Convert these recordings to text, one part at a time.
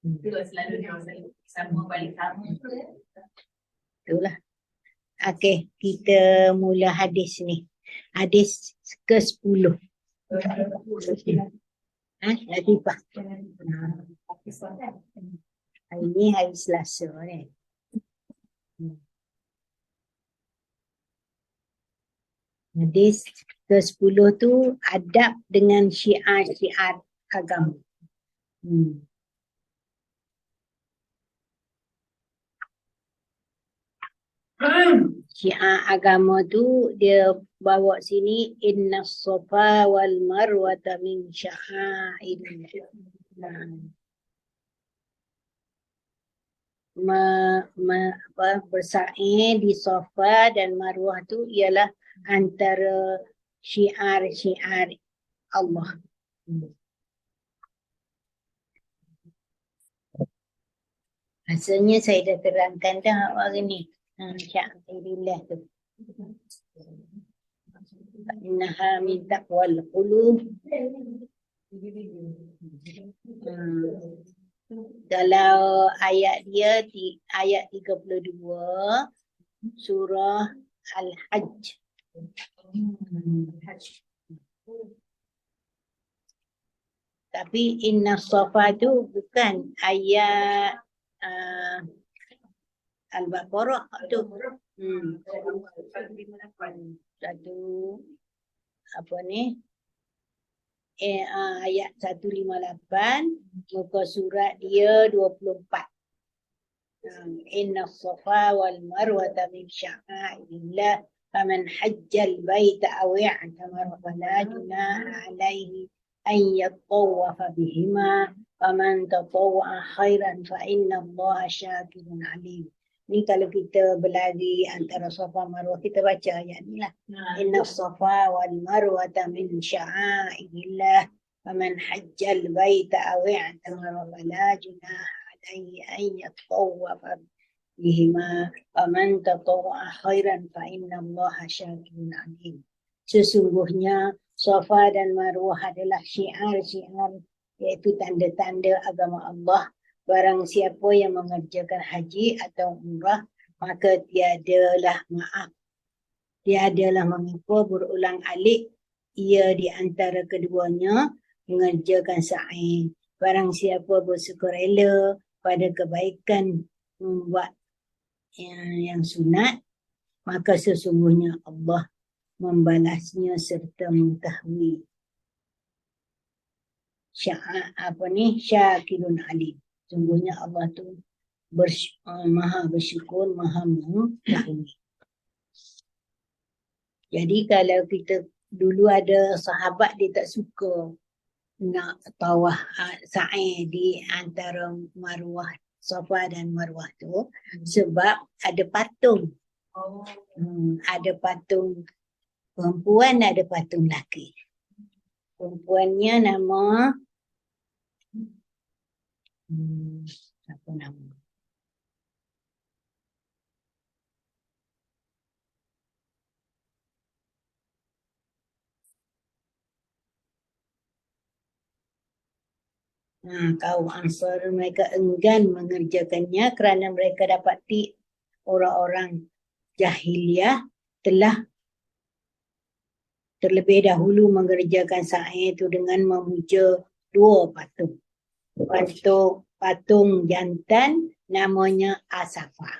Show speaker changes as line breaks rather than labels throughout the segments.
Itulah selalu dia selalu sama balik sama.
Itulah. Okey, kita mula hadis ni. Hadis ke-10. Latifah. Hari ni hari Selasa ni. Hadis ke-10 tu adab dengan syiar-syiar agama. Syiar agama tu dia bawa sini innas safa wal marwata min sya'airillah. Bersa'i di Safa dan Marwah tu ialah antara syiar-syiar Allah. Rasanya saya dah terangkan dah hari ni. Sya'airillah tu. Innaha min taqwal qulub. Kalau ayat dia ayat 32 surah Al-Hajj. Tapi inna safa tu bukan ayat Al-Baqarah tu. Satu apa ni? Ayat 158 muka surat dia 24. Inna safa wal marwata min sya'airillah faman hajjal baita aw i'tamara fala junaha alayhi an yatawwafa bihima faman tatawwa'a khairan fa inna Allaha syakirun alim. Ni kalau kita berlari antara Safa Marwah, kita baca ayat ni lah. Inna safa wal marwata min sya'airillah faman hajjal baita aw i'tamara fala junaha alayhi an yatawwafa bihima faman tatawwa'a khairan fa inna Allaha syakirun alim. Sesungguhnya Safa dan Marwah adalah syiar-syiar, iaitu tanda-tanda agama Allah. Barang siapa yang mengerjakan haji atau umrah, maka tiadalah maaf. Tiadalah mengapa berulang alik ia di antara keduanya mengerjakan sa'i. Barang siapa bersukarela pada kebaikan membuat yang sunat, maka sesungguhnya Allah membalasnya serta mengetahui. Syakirun alim. Sungguhnya Allah tu maha bersyukur, maha mengetahui. Jadi kalau kita dulu ada sahabat dia tak suka nak tawaf sa'i di antara Marwah, Safa dan Marwah tu sebab ada patung. Ada patung perempuan, ada patung lelaki. Perempuannya nama apa nama? Kaum Ansar mereka enggan mengerjakannya kerana mereka dapati orang-orang jahiliyah telah terlebih dahulu mengerjakan sa'i itu dengan memuja dua patung. Patung jantan namanya Asafa.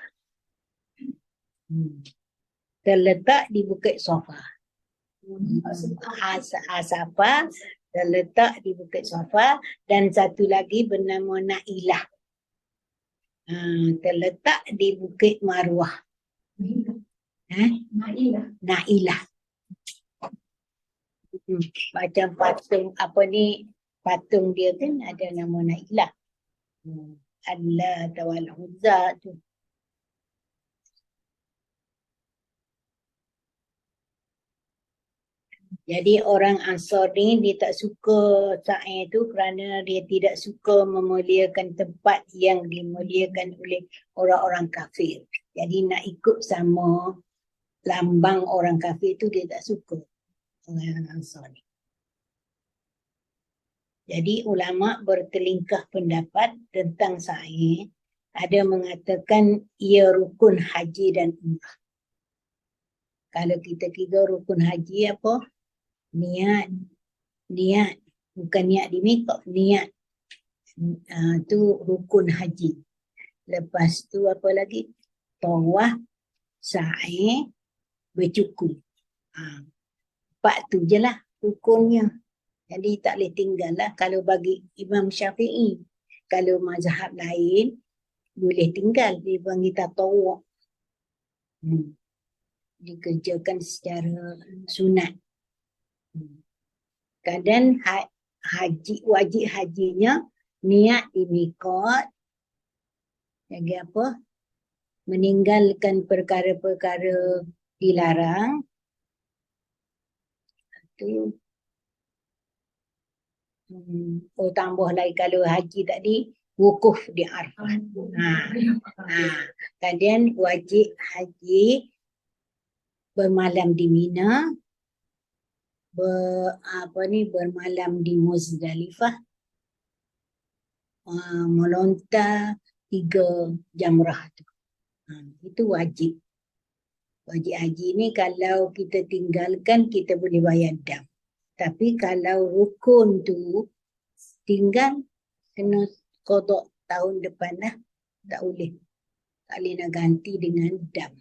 Terletak di Bukit Safa. Asafa terletak di Bukit Safa, dan satu lagi bernama Nailah. Terletak di Bukit Marwah. Nailah. Macam patung apa ni, patung dia kan ada nama Nailah. Allah Tawal Uzza tu. Jadi orang Ansar ni dia tak suka sa'i tu kerana dia tidak suka memuliakan tempat yang dimuliakan oleh orang-orang kafir. Jadi nak ikut sama lambang orang kafir tu dia tak suka. Orang Ansar ni. Jadi ulama bertelingkah pendapat tentang sa'i. Ada mengatakan ia rukun haji dan umrah. Kalau kita kira rukun haji apa? Niat. Niat. Bukan niat di mikot. Niat. Tu rukun haji. Lepas tu apa lagi? Tawaf, sa'i, bercukur. Empat tu je lah rukunnya. Jadi tak boleh tinggal lah kalau bagi Imam Syafi'i. Kalau mazhab lain, boleh tinggal. Dia panggil tatawuk. Dikerjakan secara sunat. Kadang wajib hajinya niat di mikot. Lagi apa? Meninggalkan perkara-perkara dilarang. Itu. Tambah lagi kalau haji tadi, wukuf di Arafah. Kemudian wajib haji bermalam di Mina, bermalam di Muzdalifah, melontar 3 jamrah tu. Itu wajib. Wajib haji ni kalau kita tinggalkan, kita boleh bayar dam. Tapi kalau rukun tu tinggal, kena qada tahun depan lah. Tak boleh. Tak boleh nak ganti dengan dam.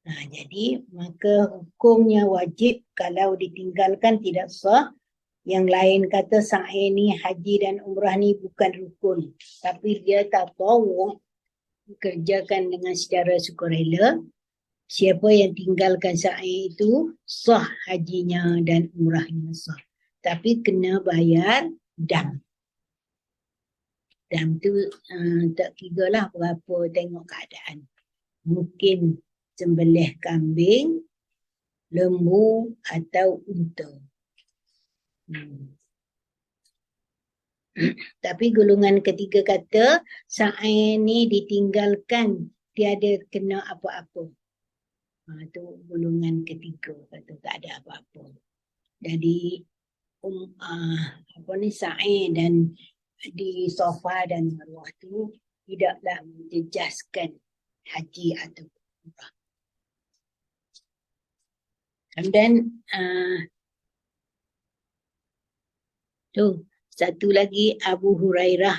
Jadi maka hukumnya wajib kalau ditinggalkan tidak sah. Yang lain kata sa'i ni, haji dan umrah ni bukan rukun. Tapi dia tatawuk, kerjakan dengan secara sukarela. Siapa yang tinggalkan sa'i itu, sah hajinya dan umrahnya sah. Tapi kena bayar dam. Dam tu tak kira lah berapa, tengok keadaan. Mungkin sembelih kambing, lembu atau unta. Tapi golongan ketiga kata sa'i ni ditinggalkan, tiada kena apa-apa. Tu golongan ketiga kata tak ada apa-apa. Jadi sa'i dan di Safa dan Marwah tu tidaklah menjejaskan haji atau umrah. Dan satu lagi, Abu Hurairah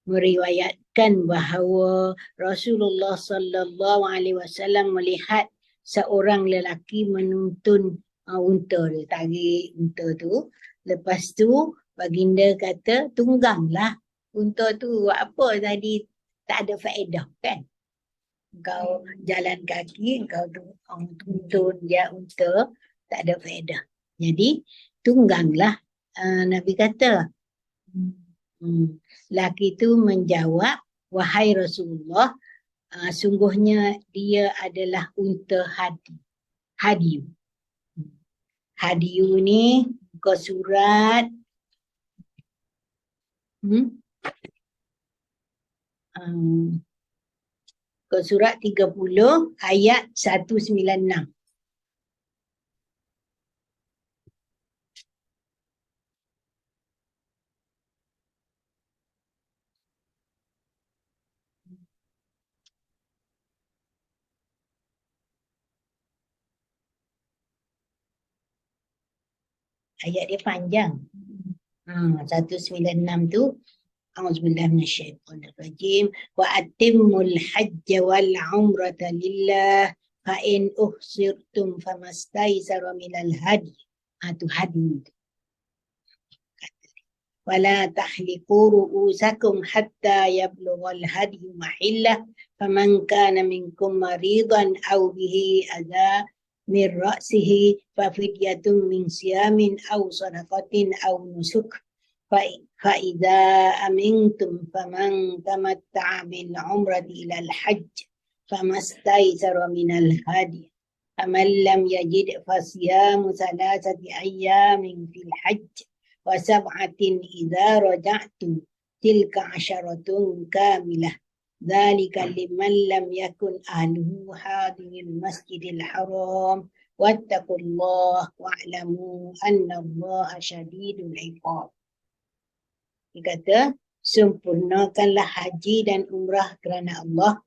meriwayatkan bahawa Rasulullah sallallahu alaihi wasallam melihat seorang lelaki menuntun unta dia, tarik unta tu. Lepas tu baginda kata, tungganglah unta tu. Apa tadi tak ada faedah kan? Kau jalan kaki, kau tuntun dia unta, tak ada faedah. Jadi tungganglah. Nabi kata, laki itu menjawab, wahai Rasulullah, sungguhnya dia adalah unta hadiyu. Hadiyu ni buka surat ke surat 30 ayat 196. Ayat dia panjang. 196 tu, A'udzubillahi minasyaitonirrajim. Wa atimmul hajja wal umrata lillah fa in uhsirtum famastaysara minal hadi. Tu hadi. Wala tahliqu ru'usakum hatta yablughal hadi mahillah faman kana minkum maridan aw bihi adha min ra'sihi fa fidyatun min siyamin aw sadaqatin aw nusuk fa idza amintum faman tamatta'a bil umrati ila al hajj famastaysara min al hadi faman lam yajid fasiyamu thalathati ayyamin fil hajj wa sab'atin idza raja'tum tilka 'asharatun kamilah ذلك لمن لم يكن أهله حاضر المسجد الحرام واتقوا الله واعلموا أن الله شديد العقاب. Dia kata, sempurnakanlah haji dan umrah kerana Allah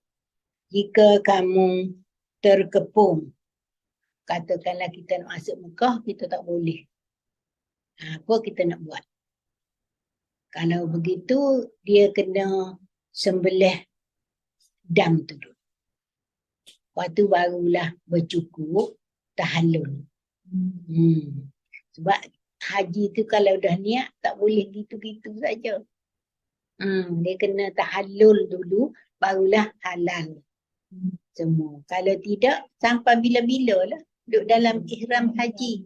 jika kamu terkepung. Katakanlah kita nak masuk Mekah, kita tak boleh. Apa kita nak buat? Kalau begitu, dia kena sembelih dam tu dulu. Lepas tu barulah bercukur tahallul. Sebab haji tu kalau dah niat, tak boleh gitu-gitu saja. Dia kena tahallul dulu, barulah halal semua. Kalau tidak, sampai bila-bila lah duduk dalam ihram haji.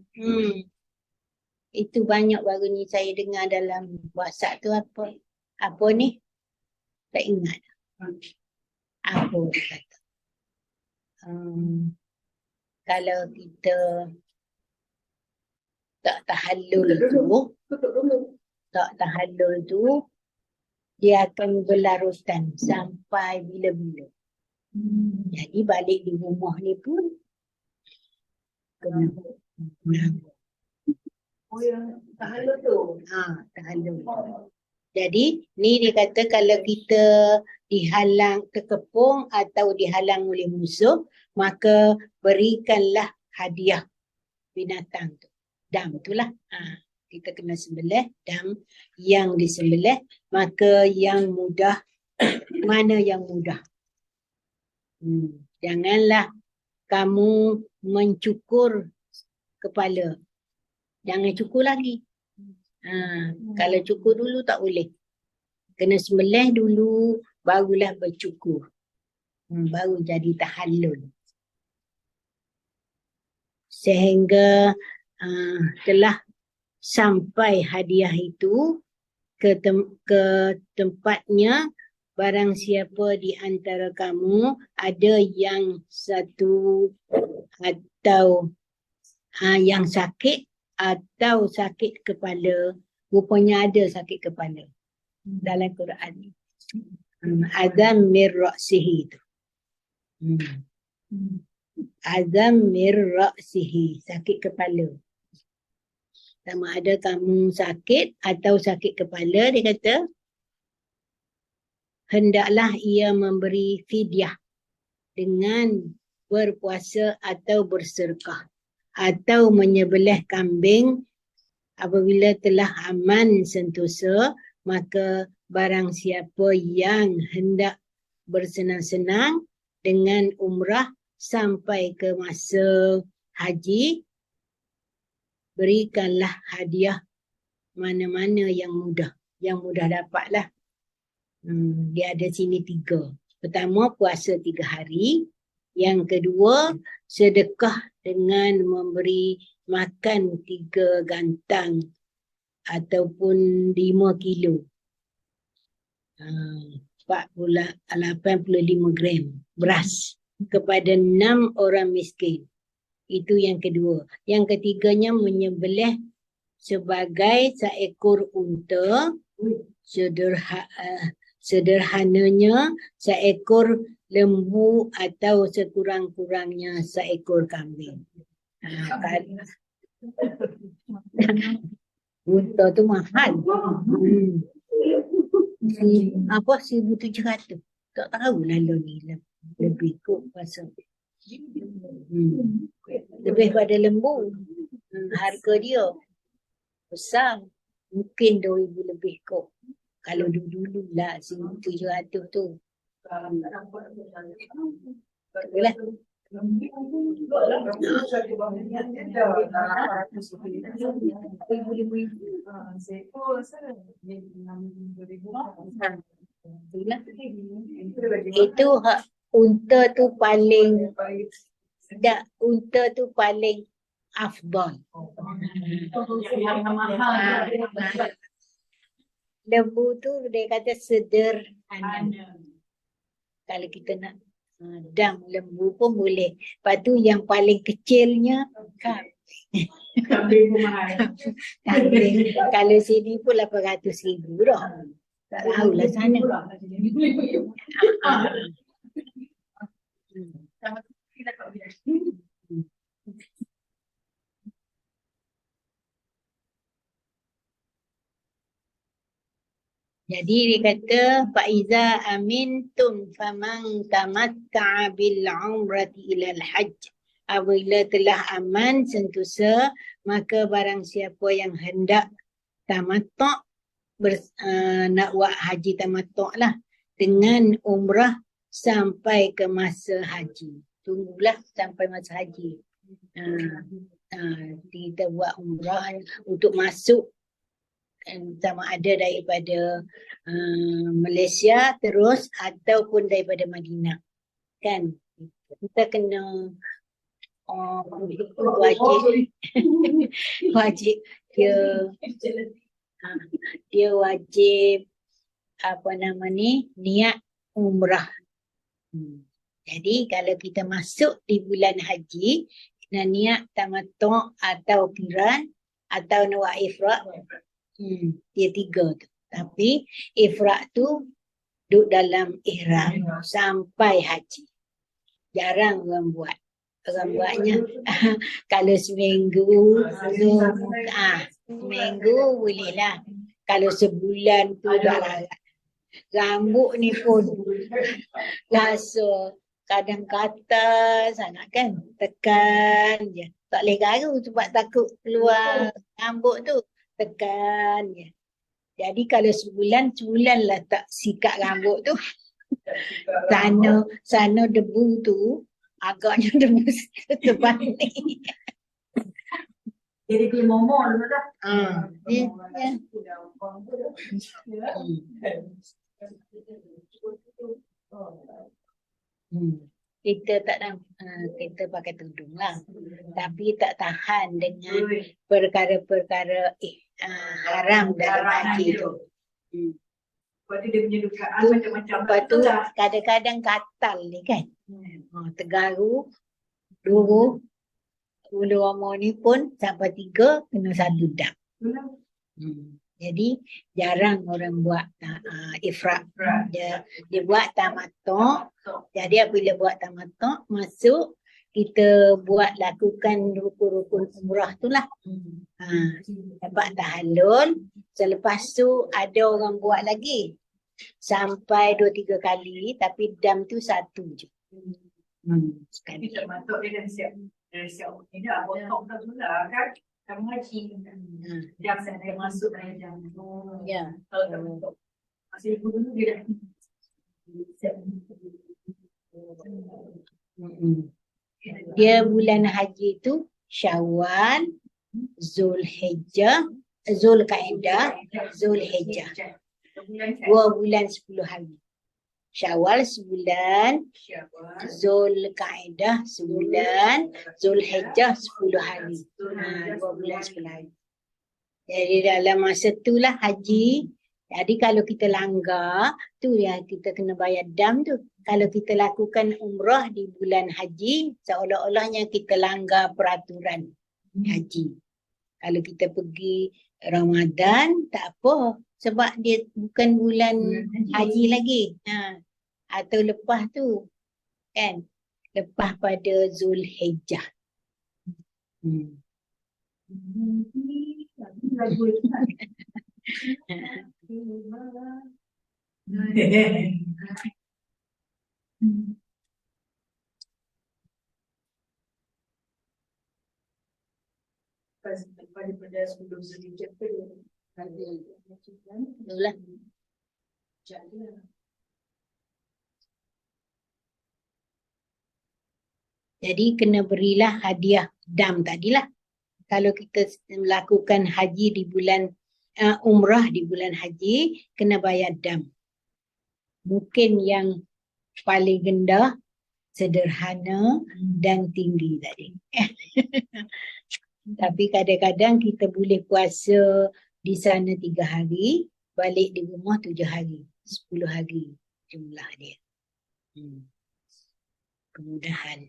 Itu banyak baru ni saya dengar dalam WhatsApp tu apa. Apa ni? Tak ingat. Apa dia kata? Kalau kita tak tahallul tu, dia akan berlarutan sampai bila-bila. Jadi balik di rumah ni pun kena
tahallul tu.
Tahallul. Jadi ni dia kata kalau kita dihalang terkepung atau dihalang oleh musuh, maka berikanlah hadiah binatang tu. Dam itulah. Kita kena sembelih dam yang disembelih, maka yang mudah, mana yang mudah. Janganlah kamu mencukur kepala. Jangan cukur lagi. Kalau cukur dulu tak boleh. Kena sembelih dulu, barulah bercukur. Baru jadi tahallul. Sehingga telah sampai hadiah itu ke tempatnya. Barang siapa di antara kamu ada yang satu atau yang sakit atau sakit kepala, rupanya ada sakit kepala dalam Quran ni. Azam mir ra'sihi tu. Azam mir ra'sihi, sakit kepala. Sama ada kamu sakit atau sakit kepala, dia kata hendaklah ia memberi fidyah dengan berpuasa atau bersedekah atau menyembelih kambing apabila telah aman sentosa. Maka barang siapa yang hendak bersenang-senang dengan umrah sampai ke masa haji, berikanlah hadiah mana-mana yang mudah. Yang mudah dapatlah. Dia ada sini 3. Pertama, puasa 3 hari. Yang kedua, sedekah dengan memberi makan 3 gantang ataupun 5 kilo. 85 gram beras kepada 6 orang miskin. Itu yang kedua. Yang ketiganya menyembelih sebagai seekor unta, sederhananya seekor lembu atau sekurang-kurangnya seekor kambing. Unta tu mahal. 1,700. Tak tahu lalu ni lebih kot pasal. Lebih pada lembu. Harga dia besar. Mungkin 2,000 lebih kot. Kalau dulu lah 1,700 tu. Boleh. Itu unta tu paling unta tu paling afdal. Lembu tu dia kata sederhana. Kalau kita nak dam lembu pun boleh. Lepas tu yang paling kecilnya kambing. Kalau sini pun 800,000 dah. Tak tahulah sana. Ah.
Sama kita tak boleh.
Jadi dia kata faiza amintum faman tamatta'a bil umrati ilal hajj. Apabila telah aman sentosa maka barang siapa yang hendak tamattu' nak buat haji tamattu' lah dengan umrah sampai ke masa haji. Tunggulah sampai masa haji. Kita buat umrah untuk masuk sama ada daripada Malaysia terus ataupun daripada Madinah, kan? Kita kena wajib wajib dia wajib apa nama ni, niat umrah. Jadi kalau kita masuk di bulan haji dan niat tamattu' atau qiran atau nawak ifrad, dia 3 tu. Tapi ifrad tu duduk dalam ihram sampai haji. Jarang orang buat. Orang buatnya kalau seminggu, seminggu boleh lah. Kalau sebulan tu dah larat. Rambut ni pun rasa kadang kata sangat kan. Tekan je. Tak boleh garu sebab takut keluar rambut tu. Tekan je. Jadi kalau sebulan lah tak sikat rambut tu. Sana debu tu agaknya debu terbalik.
Jadi dia momol tu dah.
Kita tak kita pakai tudung lah. Tapi tak tahan dengan perkara-perkara haram dalam haji tu.
Lepas tu dia punya dugaan macam-macam.
Lepas tu kadang-kadang katal ni kan. Tergaru, 2 bulu roma ni pun sampai 3 kena 1 dam. Jadi jarang orang buat ifrad. Dia buat tamattu'. Jadi apabila buat tamattu' masuk kita lakukan rukun-rukun umrah tu lah. Dapat tahallul. Selepas tu ada orang buat lagi sampai 2-3 kali tapi dam tu 1 je.
Sekali tamattu' dia dah siap. Dia siap ni dah potong dah sudah kan. Kamu haji. Jam saya masuk dalam jam.
Ya.
Kalau tamattu'. Masih dulu dia dah.
Dia bulan haji tu Syawal, Zulhijjah, Zulqa'dah, Zulhijjah. 2 bulan 10 hari. Syawal sebulan, Zulqa'dah sebulan, Zulhijjah 10 hari. 2 bulan 10 hari. Jadi dalam masa itulah haji. Jadi kalau kita langgar, tu ya kita kena bayar dam tu. Kalau kita lakukan umrah di bulan haji, seolah-olahnya kita langgar peraturan haji. Kalau kita pergi Ramadan, tak apa. Sebab dia bukan bulan haji lagi. Atau lepas tu, kan? Lepas pada Zulhijjah.
Daripada sebelum Zulhijjah tu
Itulah. Jadi kena berilah hadiah dam tadilah. Kalau kita melakukan haji di bulan umrah di bulan haji, kena bayar dam. Mungkin yang paling rendah, sederhana dan tinggi tadi. Tapi kadang-kadang kita boleh puasa di sana 3 hari, balik di rumah 7 hari, 10 hari jumlah dia. Kemudahan.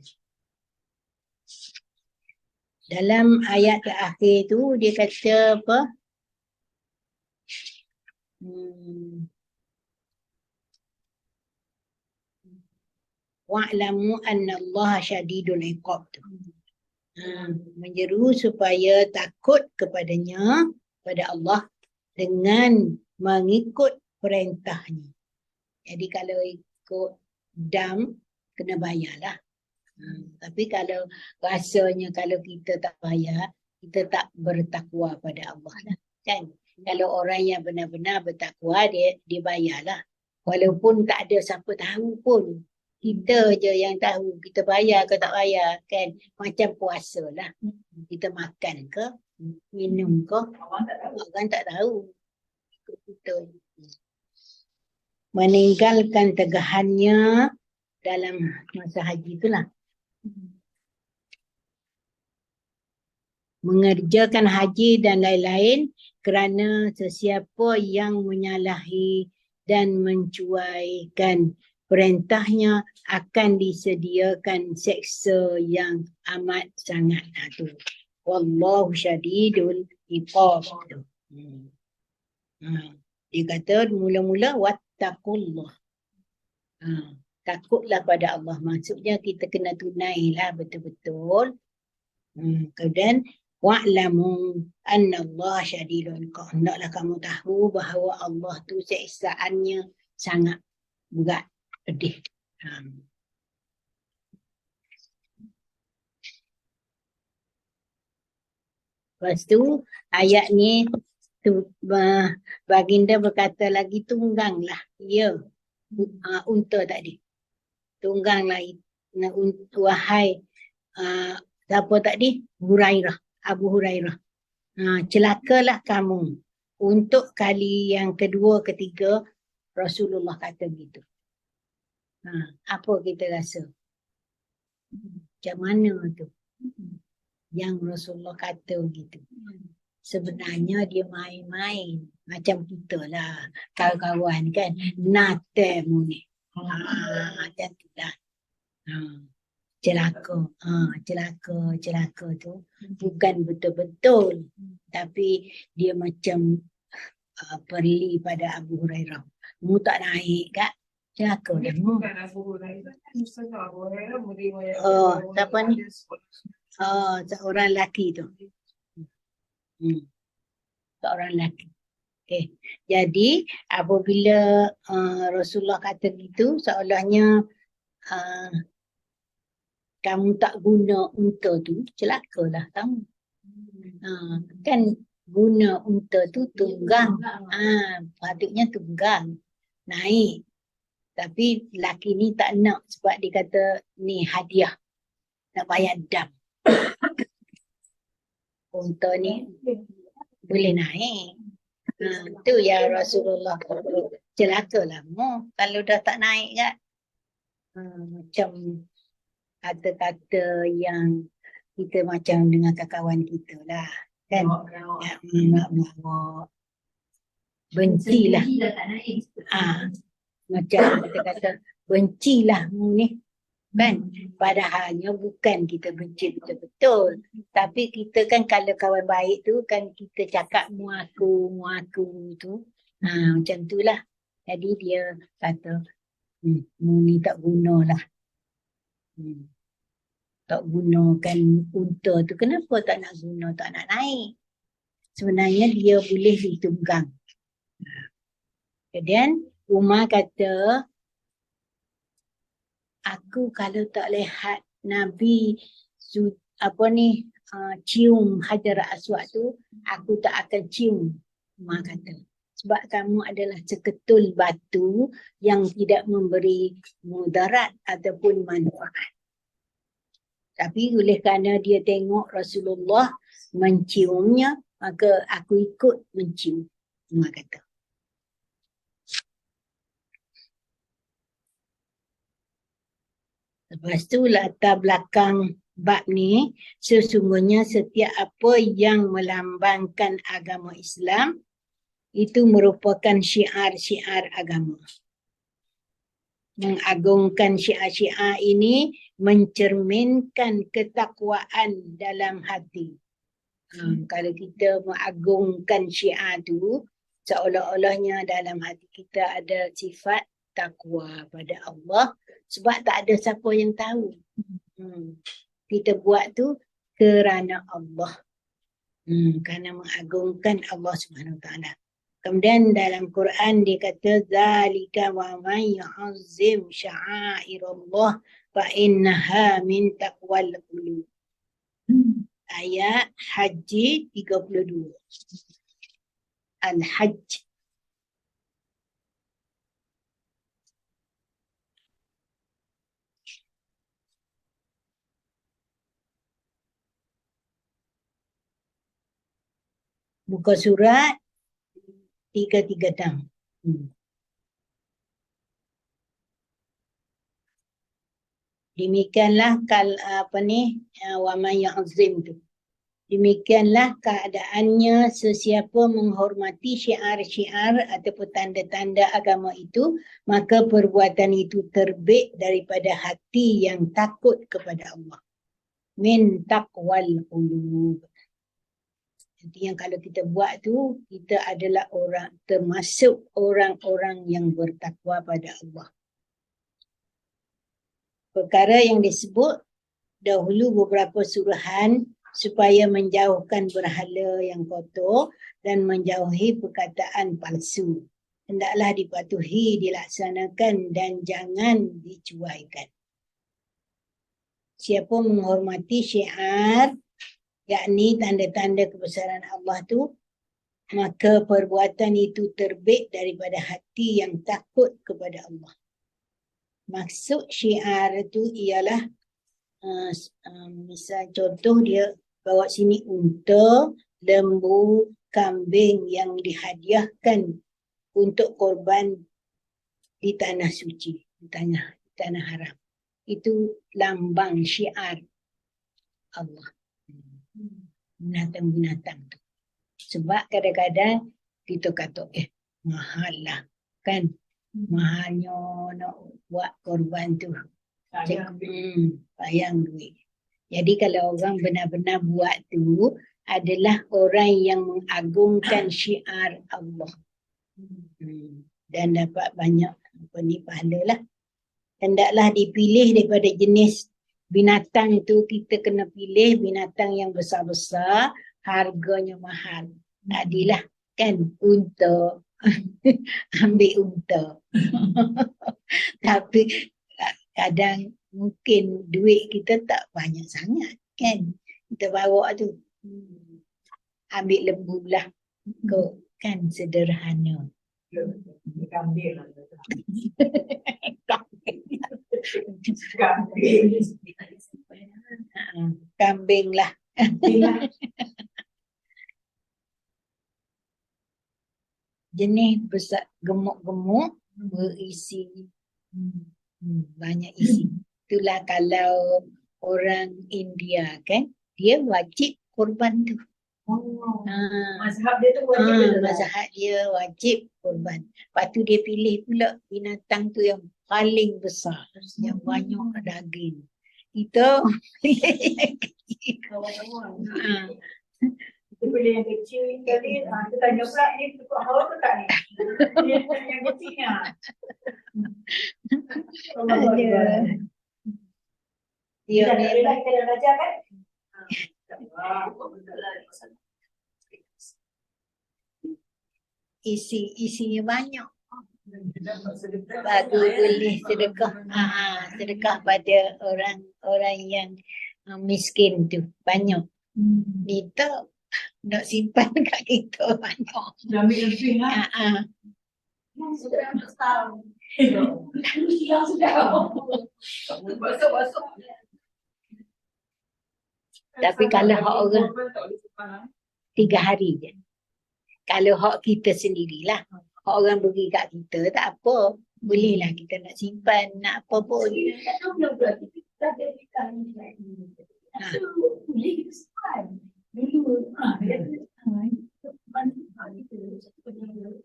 Dalam ayat terakhir tu dia kata apa? wa'lamu anna Allah syadidul iqab tu. Menyeru supaya takut kepadanya, pada Allah, dengan mengikut perintahnya. Jadi kalau ikut dam, kena bayarlah. Tapi kalau rasanya kalau kita tak bayar, kita tak bertakwa pada Allah lah. Kan? Kalau orang yang benar-benar bertakwa, dia bayarlah. Walaupun tak ada siapa tahu pun. Kita je yang tahu kita bayar ke tak bayar, kan? Macam puasa lah. Kita makan ke, minum ke, orang tak tahu. Kita meninggalkan tegahannya dalam masa haji itulah. Mengerjakan haji dan lain-lain kerana sesiapa yang menyalahi dan mencuaikan perintahnya akan disediakan seksa yang amat sangat. Wallahu syadidul iqab. Dia kata mula-mula wattaqullah. Takutlah pada Allah. Maksudnya kita kena tunailah betul-betul. Kemudian wa'lamu anna Allah syadidul iqab. Hendaklah kamu tahu bahawa Allah tu siksaannya sangat berat, pedih. Lepas tu ayat ni tu, baginda berkata lagi, tungganglah ya unta tadi. Tungganglah wahai siapa tadi? Abu Hurairah. Celakalah kamu. Untuk kali yang kedua, ketiga, Rasulullah kata gitu. Apa kita rasa? Macam mana tu? Yang Rasulullah kata gitu. Sebenarnya dia main-main. Macam kita lah. Kawan-kawan kan. Natemu ni. Macam tu lah. Celaka tu bukan betul-betul, tapi dia macam perli pada Abu Hurairah. Mu tak naik kak, celaka dah mu. Siapa ni? Seorang lelaki tu. Seorang lelaki. Okay. Jadi apabila Rasulullah kata gitu, seolahnya kamu tak guna unta tu, celakalah kamu. Kan guna unta tu tunggang. Patutnya tunggang. Naik. Tapi lelaki ni tak nak sebab dia kata ni hadiah. Nak bayar dam. Unta ni boleh naik. Tu ya Rasulullah. Celakalah mu kalau dah tak naik kan. Macam kata-kata yang kita macam dengan kawan kita lah. Kan? Bencilah. Macam kita kata, bencilah mu ni. Kan? Padahalnya bukan kita benci betul-betul. Tapi kita kan kalau kawan baik tu kan kita cakap mu aku tu. Macam tu lah. Jadi dia kata, mu ni tak gunalah. Tak gunakan unta tu. Kenapa tak nak guna, tak nak naik? Sebenarnya dia boleh ditunggang. Kemudian Umar kata, aku kalau tak lihat Nabi cium Hajar Aswad tu, aku tak akan cium. Umar kata. Sebab kamu adalah seketul batu yang tidak memberi mudarat ataupun manfaat. Tapi oleh kerana dia tengok Rasulullah menciumnya, maka aku ikut mencium. Umar kata. Lepas tu latar belakang bab ni, sesungguhnya setiap apa yang melambangkan agama Islam, itu merupakan syiar-syiar agama. Mengagungkan syiar-syiar ini mencerminkan ketakwaan dalam hati. Kalau kita mengagungkan syiar tu, seolah-olahnya dalam hati kita ada sifat takwa pada Allah Sebab tak ada siapa yang tahu. Kita buat tu kerana Allah. Kerana mengagungkan Allah Subhanahu Wa Taala. Kemudian dalam Quran dia kata zalika wa man yu'azzim sya'airallah fa innaha min taqwal qulub. Ayat Haji 32. Al-Hajj. Buka surat 33. Demikianlah wa man yu'azzim tu. Demikianlah keadaannya sesiapa menghormati syiar-syiar ataupun tanda-tanda agama itu, maka perbuatan itu terbit daripada hati yang takut kepada Allah. Min taqwal qulub. Jadi yang kalau kita buat tu, kita adalah termasuk orang-orang yang bertakwa pada Allah. Perkara yang disebut dahulu beberapa suruhan supaya menjauhkan berhala yang kotor dan menjauhi perkataan palsu. Hendaklah dipatuhi, dilaksanakan dan jangan dicuaikan. Siapa menghormati syiar, yakni tanda-tanda kebesaran Allah tu, maka perbuatan itu terbit daripada hati yang takut kepada Allah. Maksud syiar itu ialah misal contoh dia bawa sini unta, lembu, kambing yang dihadiahkan untuk korban di tanah suci, di tanah haram. Itu lambang syiar Allah. Binatang-binatang tu. Sebab kadang-kadang kita kata mahal lah kan, mahalnya nak buat korban tu, bayang duit. Jadi kalau orang benar-benar buat tu adalah orang yang mengagungkan syiar Allah, dan dapat banyak pahala lah. Hendaklah dipilih daripada jenis binatang tu, kita kena pilih binatang yang besar-besar, harganya mahal. Tadilah kan unta, ambil unta. Tapi kadang mungkin duit kita tak banyak sangat kan, kita bawa tu, ambil lembu lah, kan sederhana.
Kambing.
Kambing lah. Jenis besar gemuk-gemuk berisi banyak isi. Itulah kalau orang India kan, dia wajib korban tu.
Mazhab dia tu wajib.
Mazhab dia wajib korban. Lepas tu dia pilih pula binatang tu yang paling besar, yang banyak daging. Kita pilih yang kecil.
Kita pilih yang kecil kali. Kita tanya pula ni cukup hawa ke tak ni? Yang kecilnya.
Dia
tak boleh lah kita dah belajar kan?
Isinya banyak. Baru boleh sedekah. Sedekah pada orang yang miskin tu banyak. Kita nak simpan kat kita banyak.
Ambil lebih lah.
Sudah nak tahu.
Basuk-basuk.
Tapi kalau hak orang 3 hari je. Kalau hak kita sendirilah, hak orang beri kat kita tak apa. Bolehlah kita nak simpan, nak apa pun.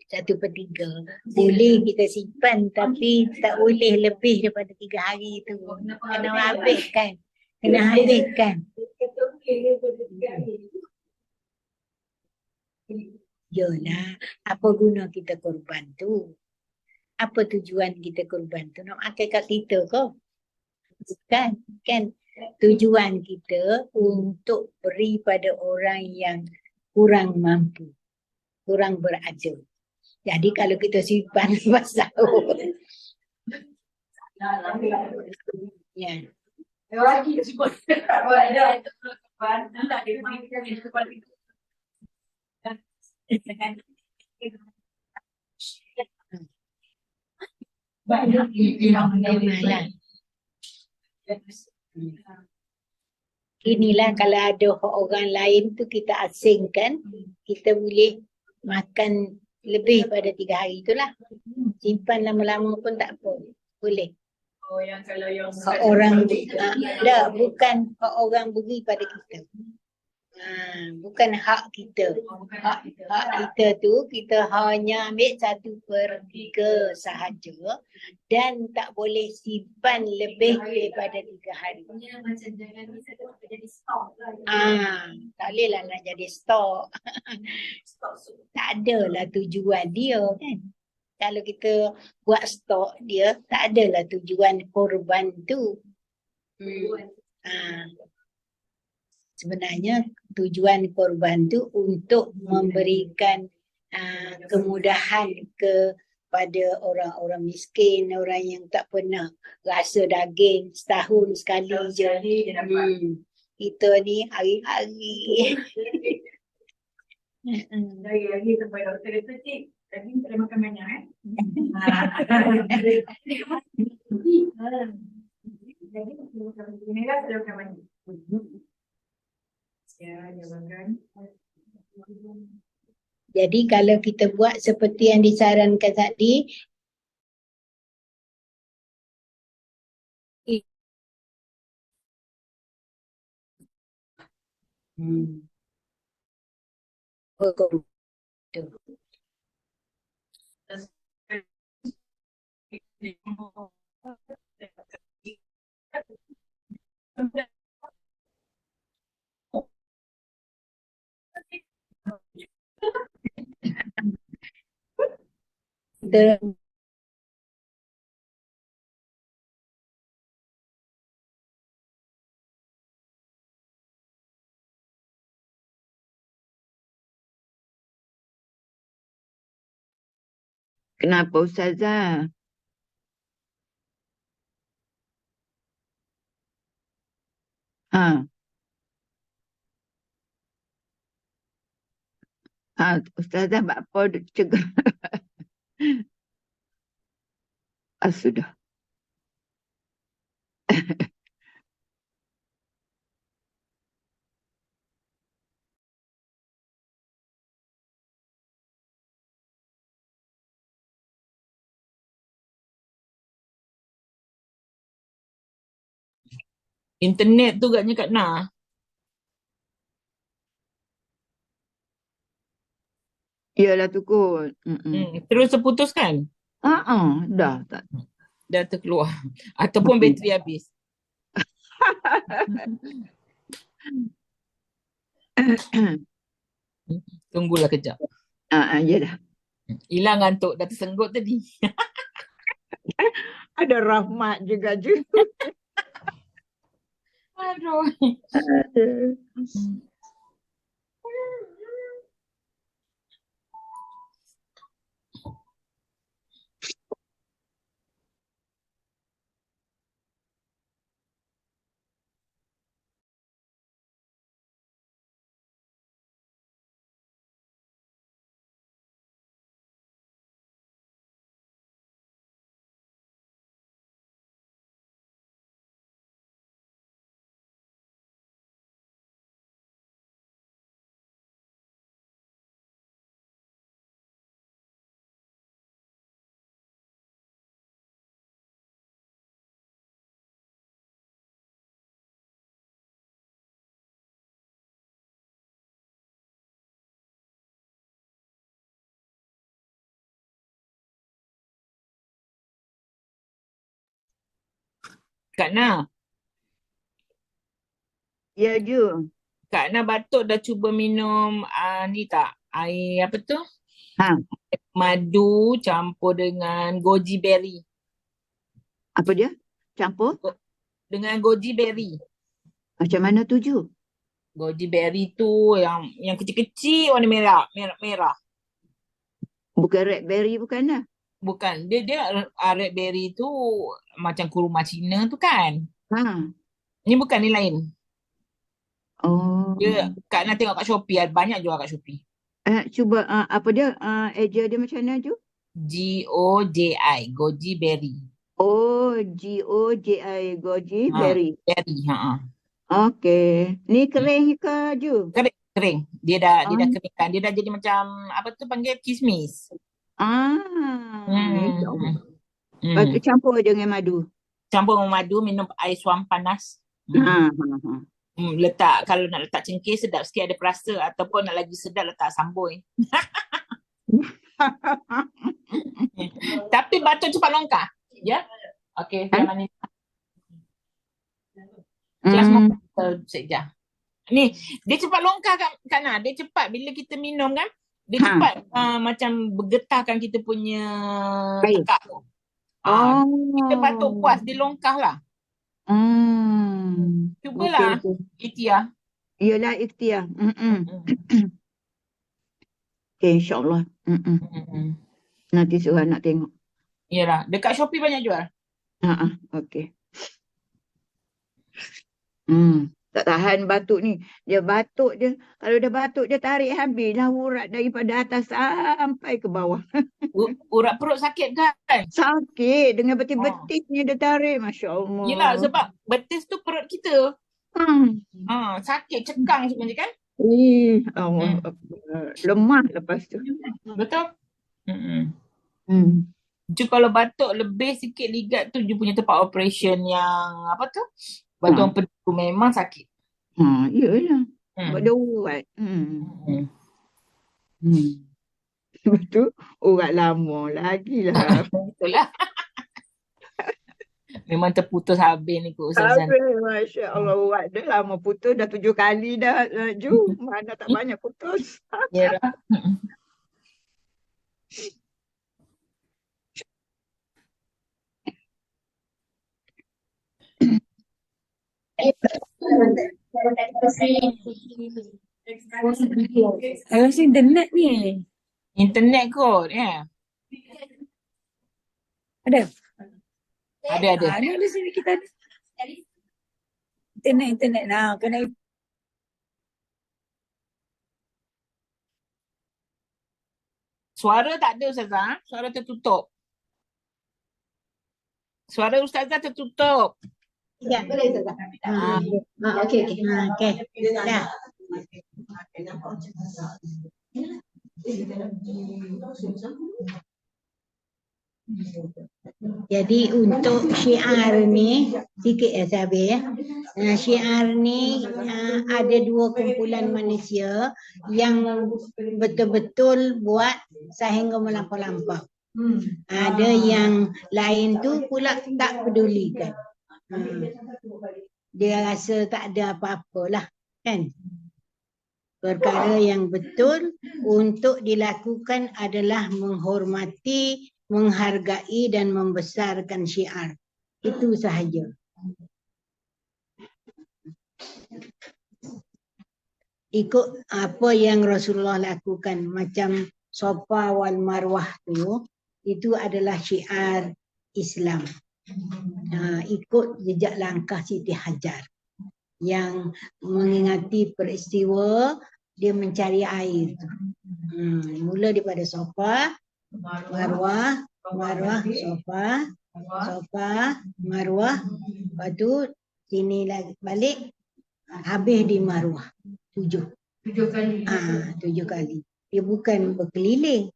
Satu per 3. Boleh kita simpan, tapi tak boleh lebih daripada 3 hari tu. Kena habiskan. Kena habiskan. Yalah, apa guna kita korban tu? Apa tujuan kita kurban tu? Nak makan kat kita ke? Bukan. Kan? Tujuan kita untuk beri pada orang yang kurang mampu, kurang berada. Jadi kalau kita simpan lepas sahur, ya.
Orang lagi semua. Ada korban, tak ada panggilan di depan itu. Banyak yang
Memanglah. Inilah kalau ada orang lain tu kita asingkan, kita boleh makan lebih pada 3 hari itulah. Simpan lama-lama pun tak apa. Boleh.
Oh, yang kalau yang
Hak orang, tak, bukan hak orang beri pada kita. Bukan hak kita. Hak kita tu, kita hanya ambil 1/3 sahaja dan tak boleh simpan lebih daripada 3 hari.
Macam jangan bisa jadi stok lah.
Tak boleh lah nak jadi stok. Tak adalah tujuan dia kan. Kalau kita buat stok dia, tak adalah tujuan korban tu. Sebenarnya tujuan korban tu untuk memberikan kemudahan kepada orang-orang miskin, orang yang tak pernah rasa daging setahun sekali je. Kita ni hari-hari.
Hari-hari sampai doktor kata, cik, tadi tak ada makan banyak Jadi, inilah saya makan banyak. Ya, dia makan.
Jadi kalau kita buat seperti yang disarankan tadi, kita
Kenapa Ustazah? Ustazah buat apa cegah? Sudah.
Internet tu agaknya Kak Nah.
Iyalah tu kot.
Terus terputus kan?
Dah tak.
Dah terkeluar. Ataupun bateri habis. Tunggulah kejap.
Iyalah.
Hilang ngantuk, dah tersenggut tadi.
Ada rahmat juga.
Aduh. Kak Nah,
Ya Ju.
Kak Nah batuk dah cuba minum ni tak? Air apa tu?
Ha,
Madu campur dengan goji berry.
apa dia? Campur?
Dengan goji berry.
Macam mana tu Ju?
Goji berry tu yang kecil-kecil warna merah. Merah.
Bukan red berry bukan lah.
Bukan. Dia red berry tu macam kurma Cina tu kan.
Ha.
Ni bukan, ni lain.
Oh.
Dia Kak nak tengok kat Shopee. Banyak jual kat Shopee.
Cuba apa dia? Eja dia macam mana Ju?
Goji. Goji berry.
Oh, GOJI, goji
Ha,
berry.
berry. Ha.
Okey. Ni kering ke Ju?
Kering. Dia dah
Oh.
keringkan. Dia dah jadi macam apa tu panggil kismis.
Insya-Allah.
Hmm.
Lepas tu campur je dengan madu.
Campur dengan madu, minum air suam panas.
Ha.
Letak, kalau nak letak cengkeh sedap sikit ada perasa, ataupun nak lagi sedap letak samboi. Tapi batuk cepat longkar. Ya. Okey, yang mana? Kelas sejak. Ni, dia cepat longkar kan Nah. Dia cepat bila kita minum kan. Dia cepat macam bergetarkan kita punya
Baik.
tekak tu. Kita batuk puas, dia longkar lah. Cubalah. Ikhtiar.
Iyalah ikhtiar. Okay, insyaAllah. Nanti suruh nak tengok.
Yalah. Dekat Shopee banyak jual.
Okey. Tak tahan batuk ni. Dia batuk dia. Kalau dia batuk dia tarik habislah urat daripada atas sampai ke bawah.
Urat perut sakit kan?
Sakit. Dengan betis-betisnya dia tarik. Masya Allah.
Yelah, sebab betis tu perut kita. Sakit, cekang sebenarnya kan?
Allah. Lemah lepas tu.
Betul? Ju kalau batuk lebih sikit ligat tu, Ju punya tempat operation yang apa tu? Batuan pedu tu memang sakit.
Iyalah. Sebab dia urat. Lepas tu urat lama lagi lah.
Itulah. Memang terputus habis ni kot Ustazan.
Habis, Masya Allah, urat dia lama putus. Dah 7 kali dah, Ju. Mana tak banyak putus.
Yalah.
Rasa internet ni.
Internet kot, ya.
Ada?
Ada.
Ada sini kita ada. Internet lah. Kena
Suara tak ada Ustazah. Suara tertutup. Suara Ustazah tertutup.
Ya, boleh Ustazah. Okey. Dah. Jadi untuk syiar ni sikit sahabat ya. Syiar ni ada 2 kumpulan manusia yang betul-betul buat sehingga melampau-lampau. Ada yang lain tu pula tak pedulikan. Dia rasa tak ada apa-apalah kan. Perkara yang betul untuk dilakukan adalah menghormati, menghargai dan membesarkan syiar. Itu sahaja. Ikut apa yang Rasulullah lakukan, macam Safa wal Marwah tu, itu adalah syiar Islam. Ikut jejak langkah Siti Hajar yang mengingati peristiwa dia mencari air tu. Mula daripada Safa, Marwah, Safa, Marwah, lepas tu sini lagi balik, habis di Marwah 7 kali. 7 kali. Dia bukan berkeliling,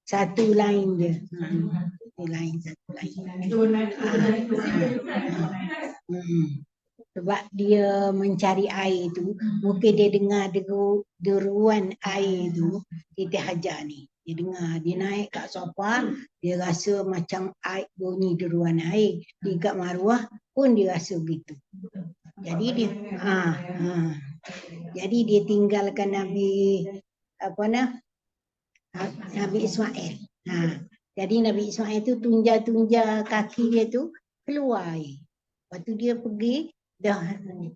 satu lain je. Satu lain. Sebab dia mencari air tu, mungkin dia dengar deruan air tu, Siti Hajar ni. Dia dengar, dia naik kat Safa, dia rasa macam air, bunyi deruan air. Di kat Marwah pun dia rasa begitu. Jadi dia jadi dia tinggalkan Nabi Nabi Ismail. Jadi Nabi Ismail tu tunja-tunja kaki dia tu keluar air. Lepas tu dia pergi,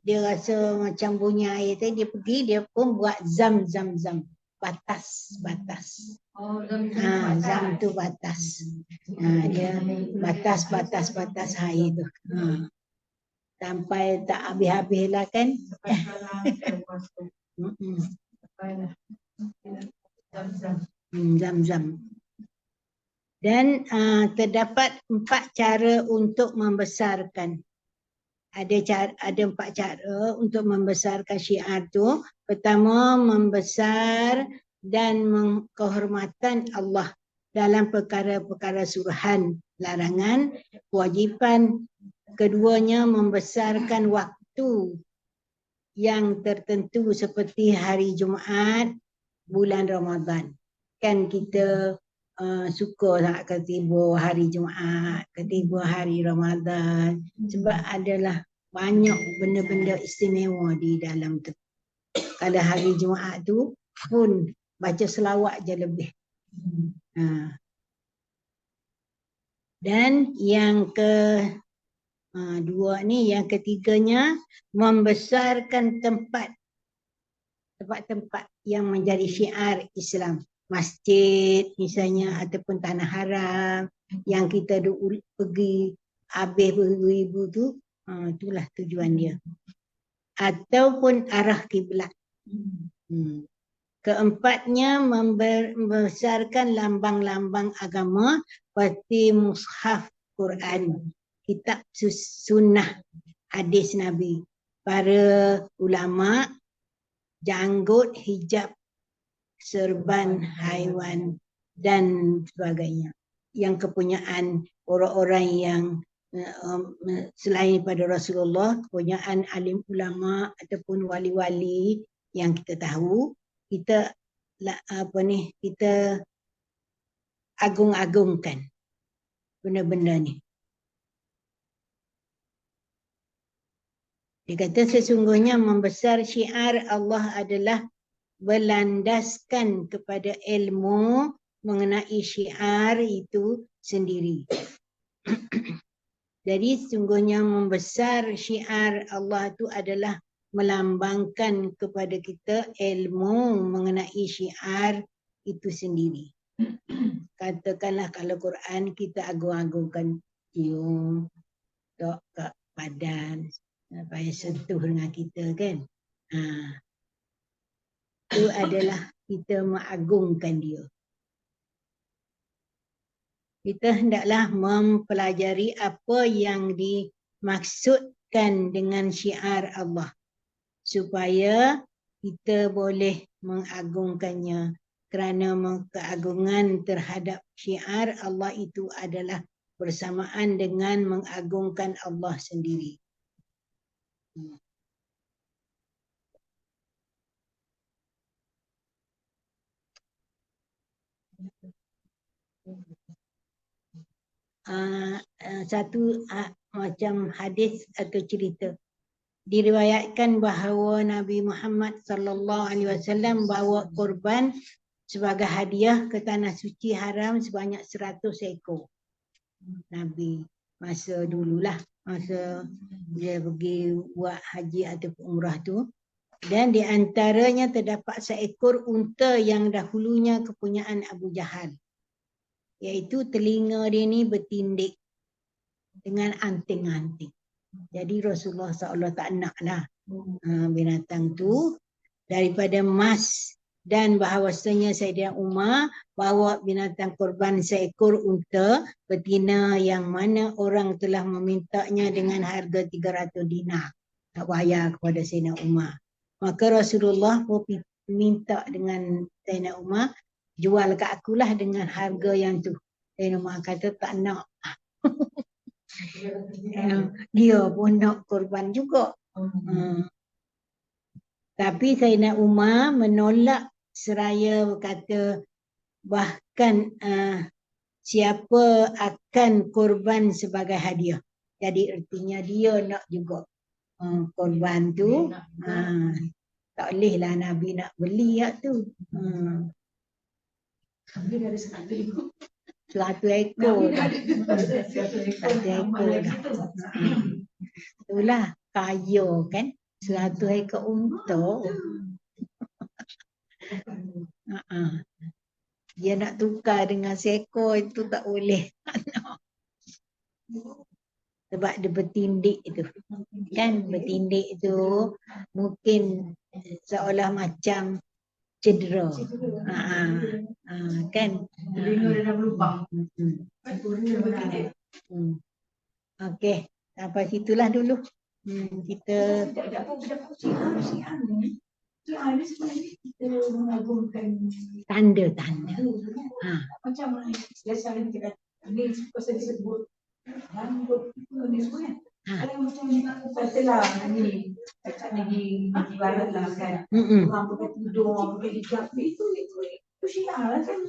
dia rasa macam bunyi air tu, dia pergi, dia pun buat zam. Batas. Zam tu batas. Dia batas air tu. Sampai tak habis-habis lah kan. Zam. Dan terdapat 4 cara untuk membesarkan. Ada 4 cara untuk membesarkan syiar tu. Pertama, membesar dan kehormatan Allah dalam perkara-perkara suruhan, larangan, kewajipan. Keduanya, membesarkan waktu yang tertentu seperti hari Jumaat, bulan Ramadan. Kan kita suka nak ketiba hari Jumaat, ketiba hari Ramadan. Sebab adalah banyak benda-benda istimewa di dalam tu. Kalau hari Jumaat tu pun baca selawat je lebih. Dan yang kedua ni, yang ketiganya, membesarkan tempat-tempat yang menjadi syiar Islam. Masjid misalnya, ataupun tanah haram yang kita pergi habis beribu tu, itulah tujuan dia. Ataupun arah kiblat. Keempatnya, membesarkan lambang-lambang agama seperti mushaf Quran, kitab sunnah, hadis Nabi, para ulama, janggut, hijab, serban haiwan dan sebagainya. Yang kepunyaan orang-orang yang selain daripada Rasulullah, kepunyaan alim ulama ataupun wali-wali yang kita tahu, kita agung-agungkan benda-benda ni. Dia kata sesungguhnya membesar syiar Allah adalah berlandaskan kepada ilmu mengenai syiar itu sendiri. Jadi sesungguhnya membesar syiar Allah itu adalah melambangkan kepada kita ilmu mengenai syiar itu sendiri. Katakanlah kalau Quran kita agung-agungkan cium, tok kat badan, supaya sentuh dengan kita kan. Itu adalah kita mengagungkan dia. Kita hendaklah mempelajari apa yang dimaksudkan dengan syiar Allah supaya kita boleh mengagungkannya, kerana keagungan terhadap syiar Allah itu adalah bersamaan dengan mengagungkan Allah sendiri. Satu macam hadis atau cerita, diriwayatkan bahawa Nabi Muhammad sallallahu alaihi wasallam bawa korban sebagai hadiah ke tanah suci haram sebanyak 100 ekor. Nabi masa dululah, masa dia pergi buat haji atau umrah tu, dan di antaranya terdapat seekor unta yang dahulunya kepunyaan Abu Jahal, iaitu telinga dia ni bertindik dengan anting-anting. Jadi Rasulullah SAW tak naklah binatang tu daripada emas, dan bahawasanya Sayyidina Umar bawa binatang korban seekor unta betina yang mana orang telah memintanya dengan harga 300 dinar. Tak bayar kepada Sayyidina Umar. Maka Rasulullah pun minta dengan Sayyidina Umar, jual ke akulah dengan harga yang tu. Sayyidina Umar kata tak nak. Dia pun nak korban juga. Tapi Sayyidina Umar menolak seraya berkata bahkan siapa akan korban sebagai hadiah. Jadi artinya dia nak juga korban tu. Tak bolehlah Nabi nak beli tu. 100 ekor dah. 100 ekor dah. Itulah kaya kan. 100 ekor unta. Dia nak tukar dengan seekor itu tak boleh. Sebab dia bertindik itu. Kan bertindik itu mungkin seolah macam cedera. Kan?
Telinga dia dah berlubang.
Okey, sampai situlah dulu. Kita tanda-tanda.
Macam biasa kita ni pasal disebut rambut ni semua kan. Kalau macam katalah ni macam di barat lah kan. Orang pakai tudung, pakai hijab itu syiar lah kan.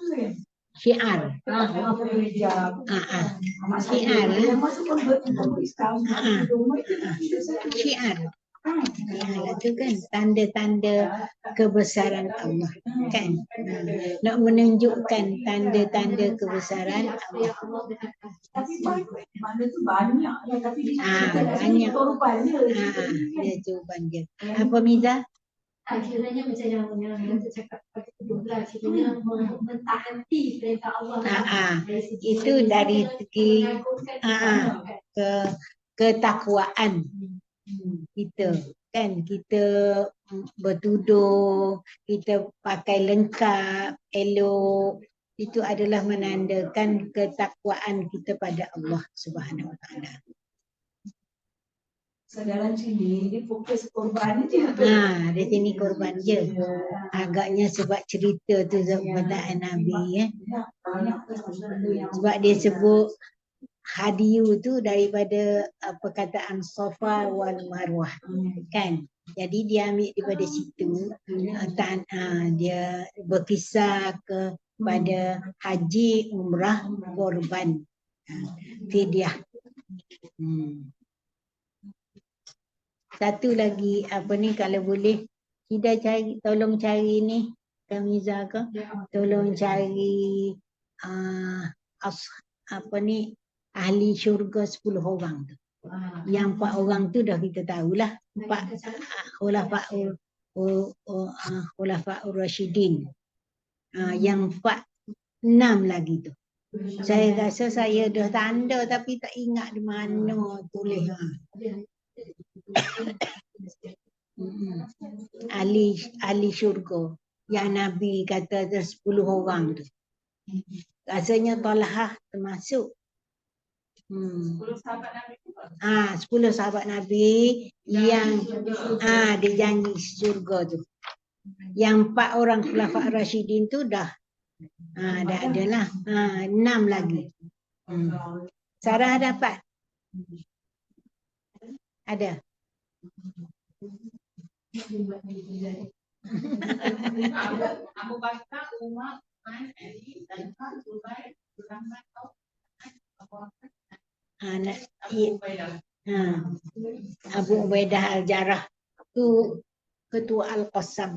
Syiar.
Orang pakai hijab.
Syiar.
Masuk pun Islam.
Syiar. Itu kan tanda-tanda kebesaran Allah kan. Nak menunjukkan tanda-tanda kebesaran Allah.
Tapi mana tu banyak lah. Tapi
banyak. Dia jawapan dia. Apa Miza?
Kiranya macam yang kita cakap pada kedua lah, kiranya mentaati perintah Allah.
Itu dari segi ketakwaan kita kan, kita bertuduh, kita pakai lengkap, elok, itu adalah menandakan ketakwaan kita pada Allah Subhanahu Wa Taala.
Dalam sini dia fokus korban je.
Di sini korban je. Agaknya sebab cerita tu perkataan Nabi sebab dia sebut hadiyu tu daripada perkataan Safa wal Marwah kan. Jadi dia ambil daripada situ dia berkisar kepada haji, umrah, korban, fidyah. Satu lagi apa ni, kalau boleh kita cari, tolong cari ni Kamiza ke, tolong cari apa ni, ahli syurga 10 orang tu. Yang 4 orang tu dah kita tahulah, 4 Khulafaur Rasyidin. Yang 6 lagi tu. Saya rasa saya dah tanda tapi tak ingat di mana tulis. Ahli syurga yang Nabi kata ada 10 orang tu. Rasanya Talhah termasuk. 10 sahabat Nabi yang dia janji syurga tu. Yang 4 orang Khulafaur Rasyidin tu dah ada lah. 6 lagi. Sarah dapat? Ada?
Abu Bakar, Umar, Ali, Talha, Zubair, Muhammad,
Abu Ubaidah Al-Jarrah tu ketua Al-Qassam.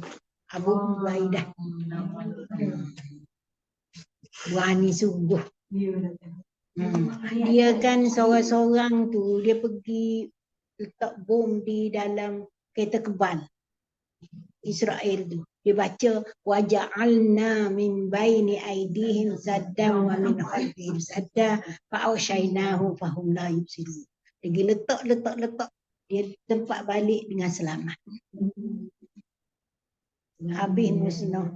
Abu Ubaidah berani sungguh. Dia kan seorang-seorang tu dia pergi letak bom di dalam kereta kebal Israel tu. Dia baca waja'alna min baini aidihim saddan wa min khalfihim sadda fa'awshainahu fahum la yubsirun. Dia letak dia tempat balik dengan selamat. Habis musnah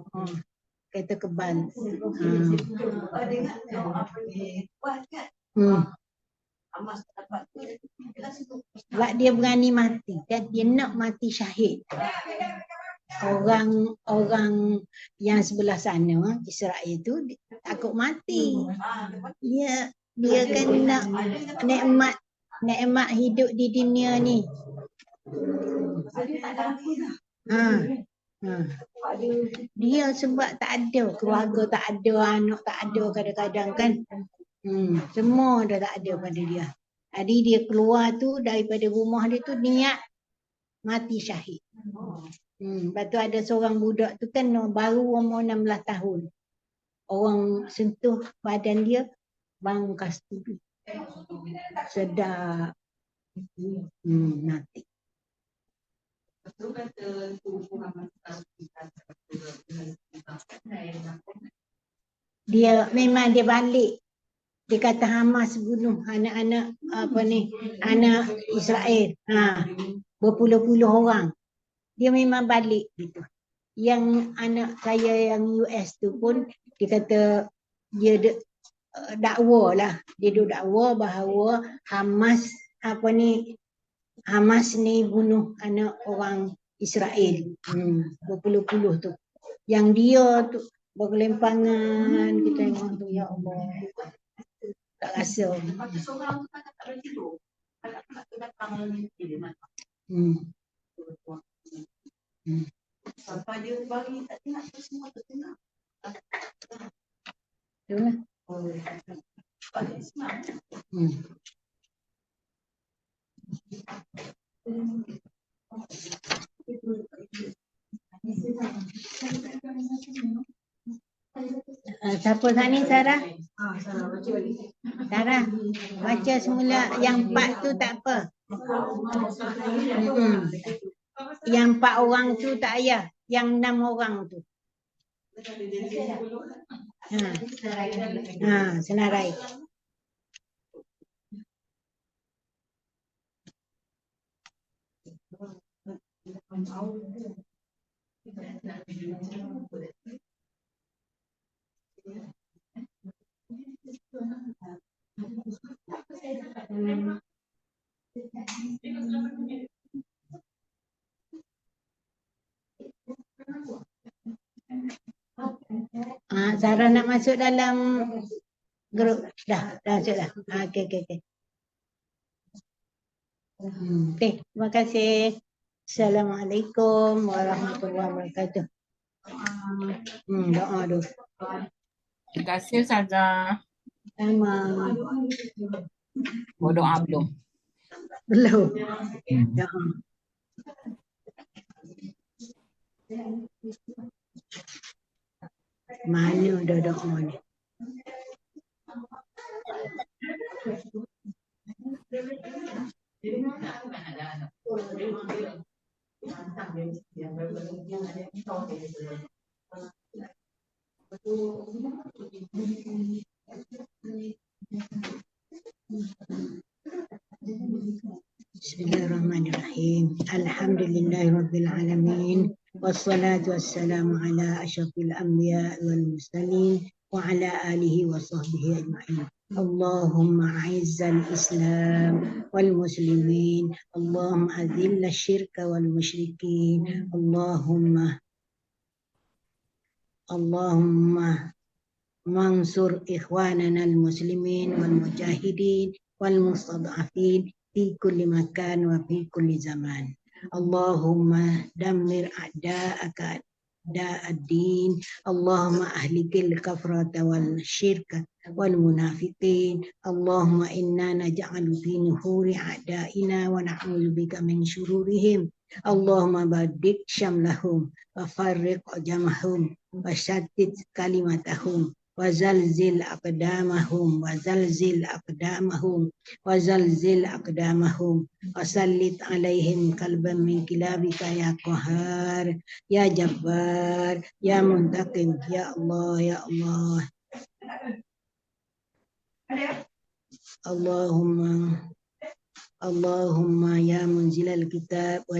kereta kebal. Sebab dia berani mati kan, dia nak mati syahid. Orang yang sebelah sana Israel tu takut mati. Dia kan nak nikmat hidup di dunia ni. Dia sebab tak ada keluarga, tak ada anak, tak ada kadang-kadang kan. Semua dah tak ada pada dia. Jadi dia keluar tu daripada rumah dia tu niat mati syahid. Lepas tu ada seorang budak tu kan baru umur 16 tahun. orang sentuh badan dia, bang kasturi. Sedap. Nanti.
Betul kata tubuh Muhammad
Dia memang dia balik. Dia kata Hamas bunuh anak-anak apa ni, anak Israel. Berpuluh-puluh orang. Dia memang balik gitu. Yang anak saya yang US tu pun dia kata dia dakwa lah. Dia dakwa bahawa Hamas ni bunuh anak orang Israel. Berpuluh-puluh tu. Yang dia tu bergelimpangan, kita tengok tu, ya Allah. Tak rasa.
seorang tu kan tak boleh tidur. Anak-anak tu datang dia makan. Sampai dia bagi tak tengok tu semua tu tengok.
Itulah.
Balik semua.
Siapa tadi Sarah?
Salah baca balik.
Sarah, baca semula yang 4 tu tak apa. Yang 4 orang tu tak payah. Yang 6 orang tu. Senarai. Sarah nak masuk dalam grup. Dah masuk dah. Okey. Okey, terima kasih. Assalamualaikum warahmatullahi wabarakatuh. Doa dulu.
Terima kasih Ustazah.
Sama.
Doa belum?
Belum. Doa. Mana dah doa ni? Bismillahirrahmanirrahim. Alhamdulillahirabbil alamin. Wassalatu wassalamu ala asyrafil anbiya wal mursalin wa ala alihi wa sahbihi ajma'in. Allahumma a'izzal Islam wal muslimin. Allahumma azilla syirka wal musyrikin. Allahumma mansur ikhwanana al muslimin wal mujahidin wal mustad'afin fi kulli makan wa fi kulli zaman. Allahumma dammir a'da'aka da'ad-din. Allahumma ahlikil kafrata wal syirka wal munafiqin. Allahumma inna naj'alu fi nuhuri a'da'ina wa na'udzu bika min syururihim. Allahumma badik syamlahum wa farriq jamahum wa shattit kalimatahum wa zalzil aqdamahum wa zalzil aqdamahum wa zalzil aqdamahum wa sallit alaihim kalban min kilabika ya qahar ya jabbar ya muntaqim ya Allah ya Allah. Allahumma ya munzilal kitab wa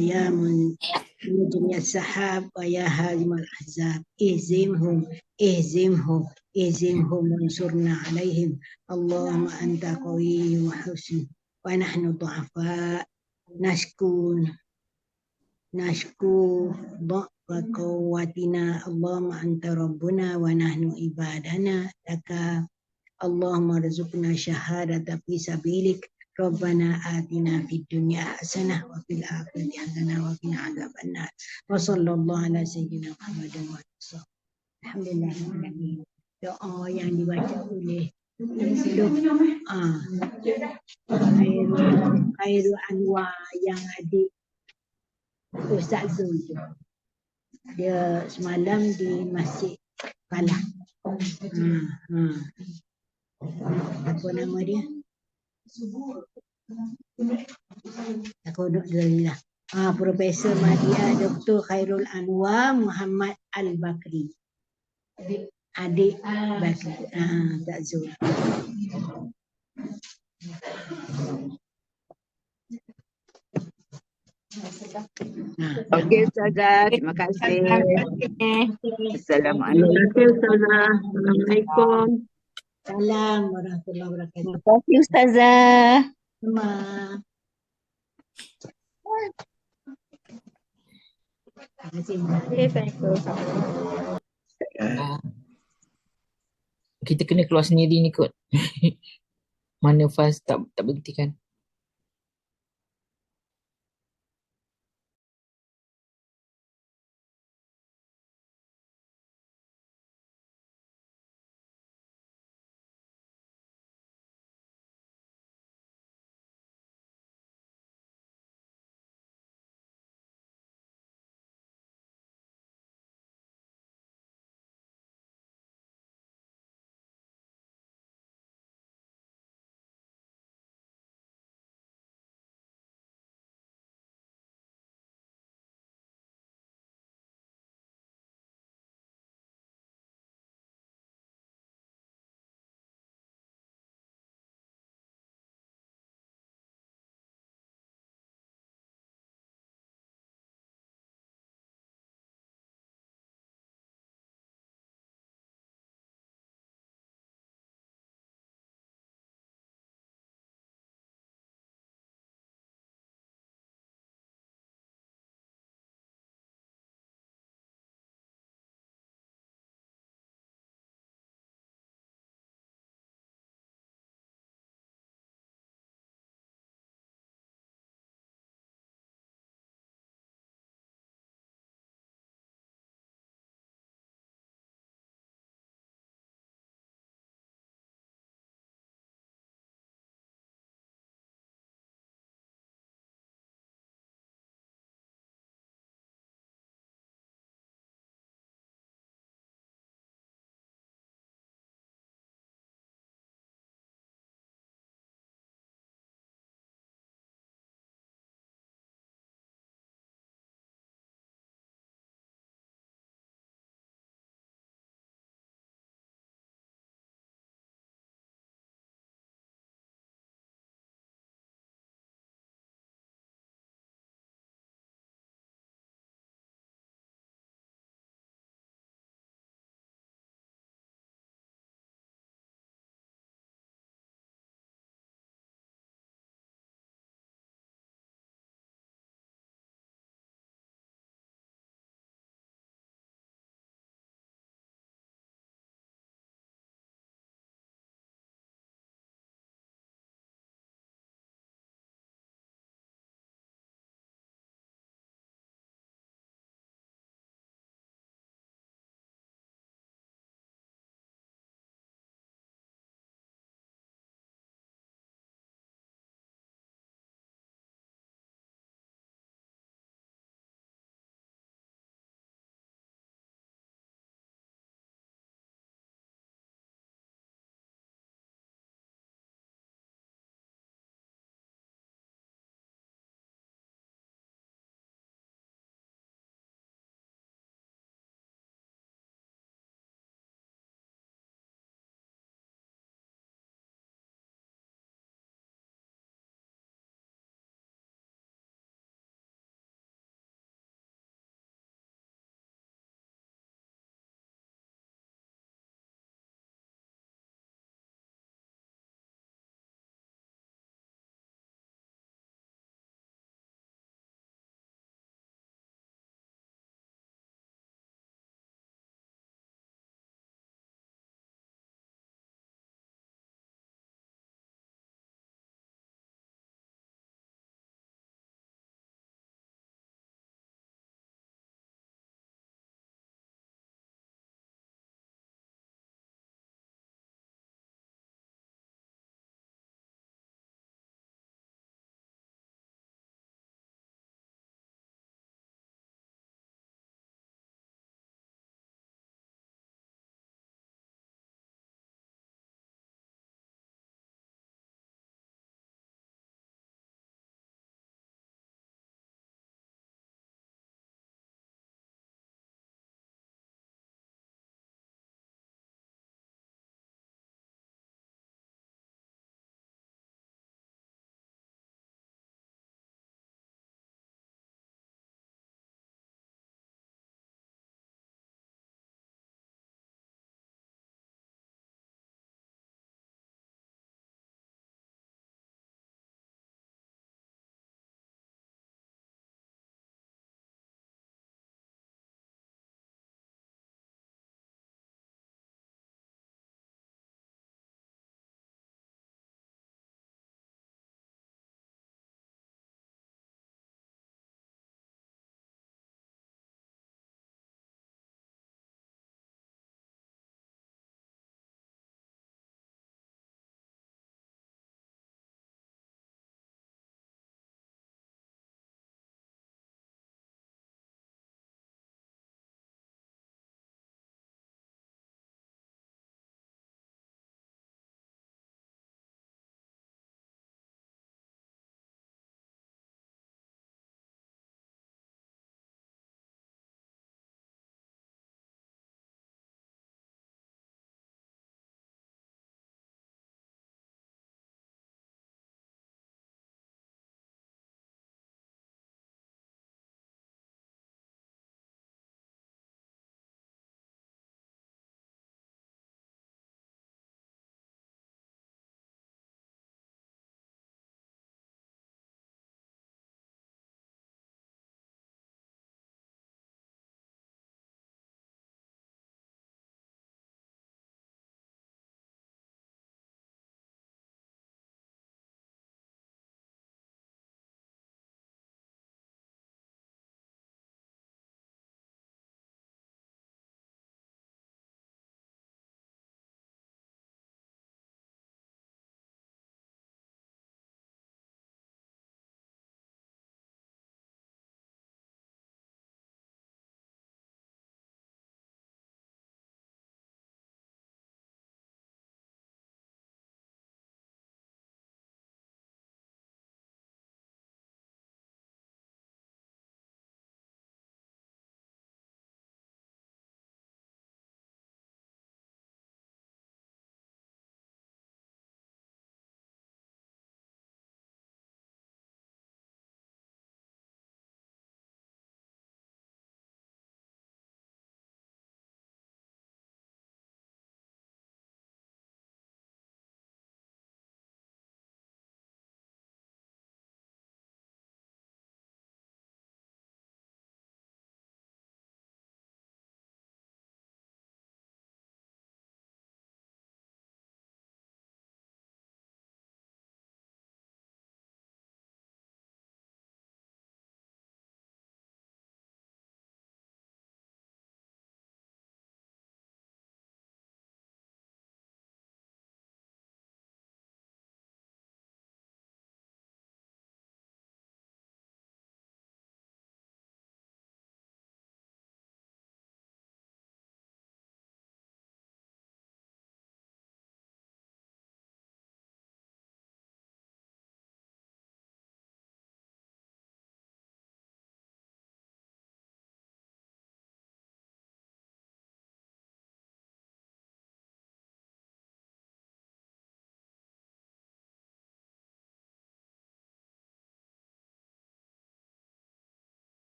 ya munjimiyas sahab wa ya hazimal ahzab ihzimhum wansurna alaihim. Allahumma anta qawiyyu wa husn wa nahnu du'afa nashku dha'fa quwwatina. Allahumma anta rabbuna wa nahnu ibadana laka. Allahumma rizukna syahadata fi sabilik. Rabbana atina fid dunya hasanah wa fil akhirati hasanah wa qina adzabannar. Wa sallallahu ala sayyidina Muhammadin wa alihi. Alhamdulillah. Doa yang dibaca oleh Khairul Anwar yang adik Ustaz Zul tu. Dia semalam di Masjid Falah. Apa nama dia? Aku duduk dulu lah. Profesor Madya Dr. Khairul Anwar Muhammad Al-Bakri. Adik Bakri. Tak Zul.
Okey Ustazah, terima kasih. Assalamualaikum.
Assalamualaikum.
Salam warahmatullahi wabarakatuh.
Terima kasih Ustazah.
Sama. Terima kasih.
Kita kena keluar sendiri ni kot. Mana fast tak berhentikan.